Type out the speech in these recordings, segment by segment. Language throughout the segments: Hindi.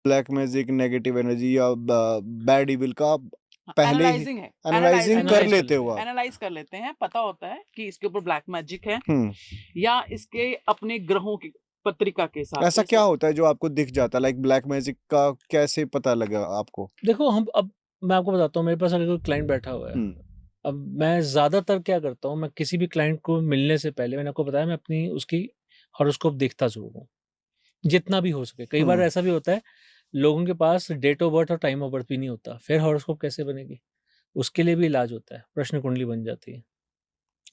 ब्लैक मैजिक, नेगेटिव एनर्जी या बैड इविल का पहले ही एनालाइजिंग है, एनालाइजिंग कर Analyze कर लेते लेते हो हैं। आप। एनालाइज कर लेते हैं, पता होता है कि इसके ऊपर ब्लैक मैजिक है हम्म, या इसके अपने ग्रहों की पत्रिका के हिसाब ऐसा से क्या होता है जो आपको दिख जाता है? लाइक ब्लैक मैजिक का कैसे पता लगा आपको? देखो अब मैं आपको बताता हूँ, मेरे पास अगर कोई क्लाइंट बैठा हुआ है, अब मैं ज़्यादातर क्या करता हूँ, मैं किसी भी क्लाइंट को मिलने से पहले मैंने आपको बताया मैं अपनी उसकी हॉरोस्कोप देखता ज़रूर हूँ, जितना भी हो सके। कई बार हम्म, ऐसा भी होता है, लोगों के पास डेट ऑफ बर्थ और टाइम ऑफ बर्थ भी नहीं होता, फिर हॉरोस्कोप कैसे बनेगी? उसके लिए भी इलाज होता है, प्रश्न कुंडली बन जाती है,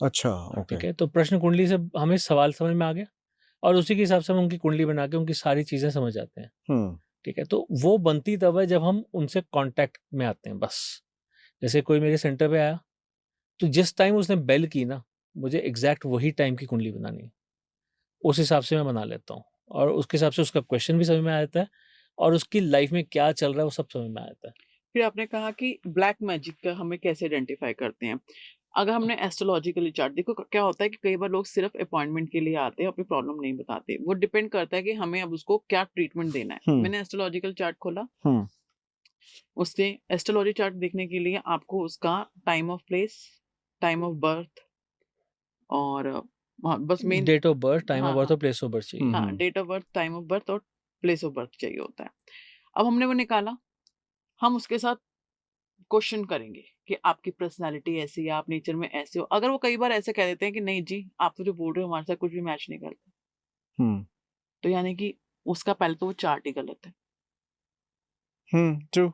अच्छा, ओके। ठीक है? तो प्रश्न कुंडली से हमें सवाल समझ में आ गया और उसी के हिसाब से हम उनकी कुंडली बना के उनकी सारी चीज़ें समझ आते हैं, हम्म, ठीक है? तो वो बनती तब है जब हम उनसे कॉन्टैक्ट में आते हैं बस। जैसे कोई मेरे सेंटर पे आया, तो जिस टाइम उसने बेल की ना, मुझे एग्ज़ैक्ट वही टाइम की कुंडली बनानी है। उस हिसाब से मैं बना लेता हूँ और उसके हिसाब से उसका क्वेश्चन भी समझ में आ जाता है और उसकी लाइफ़ में क्या चल रहा है वो सब समझ में आ जाता है। फिर आपने कहा कि ब्लैक मैजिक का हमें कैसे आइडेंटिफाई करते हैं। अगर हमने एस्ट्रोलॉजिकली चार्ट देखो क्या होता है कि कई बार लोग सिर्फ अपॉइंटमेंट के लिए आते हैं, अपनी प्रॉब्लम नहीं बताते। वो डिपेंड करता है कि हमें अब उसको क्या ट्रीटमेंट देना है। हम्म, मैंने एस्ट्रोलॉजिकल चार्ट खोला, हम्म, उससे एस्ट्रोलॉजी चार्ट देखने के लिए आपको उसका time of place, time of birth और हाँ, बस main date of birth, time of हाँ, बर्थ हाँ, और प्लेस ऑफ बर्थ चाहिए। हाँ, date of birth, time of birth और प्लेस ऑफ बर्थ चाहिए होता है। अब हमने वो निकाला, हम उसके साथ क्वेश्चन करेंगे कि आपकी पर्सनैलिटी ऐसी है, आप नेचर में ऐसे हो। अगर वो कई बार ऐसे कह देते हैं कि नहीं जी, आप तो जो बोल रहे हो हमारे साथ कुछ भी मैच नहीं करता, हम्म, तो यानी कि उसका पहले तो वो चार्ट ही गलत है। ट्रू,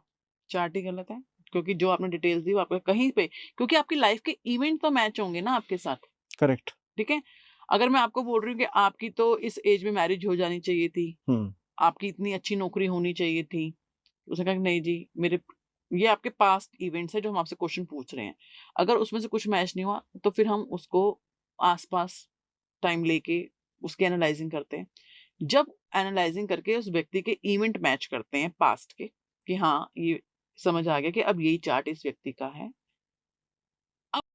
चार्ट ही गलत है, क्योंकि जो आपने डिटेल्स दी वो आपका कहीं पे, क्योंकि आपकी लाइफ के इवेंट तो मैच होंगे ना आपके साथ, करेक्ट। ठीक है? अगर मैं आपको बोल रही हूँ कि आपकी तो इस एज में मैरिज हो जानी चाहिए थी, हम्म, आपकी इतनी अच्छी नौकरी होनी चाहिए थी, तो उसने कहा कि नहीं जी, मेरे ये आपके पास्ट इवेंट्स है जो हम आपसे क्वेश्चन पूछ रहे हैं। अगर उसमें से कुछ मैच नहीं हुआ, तो फिर हम उसको आस-पास टाइम लेके उसकी एनालाइज़िंग करते हैं। जब एनालाइज़िंग करके उस व्यक्ति के इवेंट मैच करते हैं पास्ट के, कि हाँ, ये समझ आ गया कि अब यही चार्ट इस व्यक्ति का है।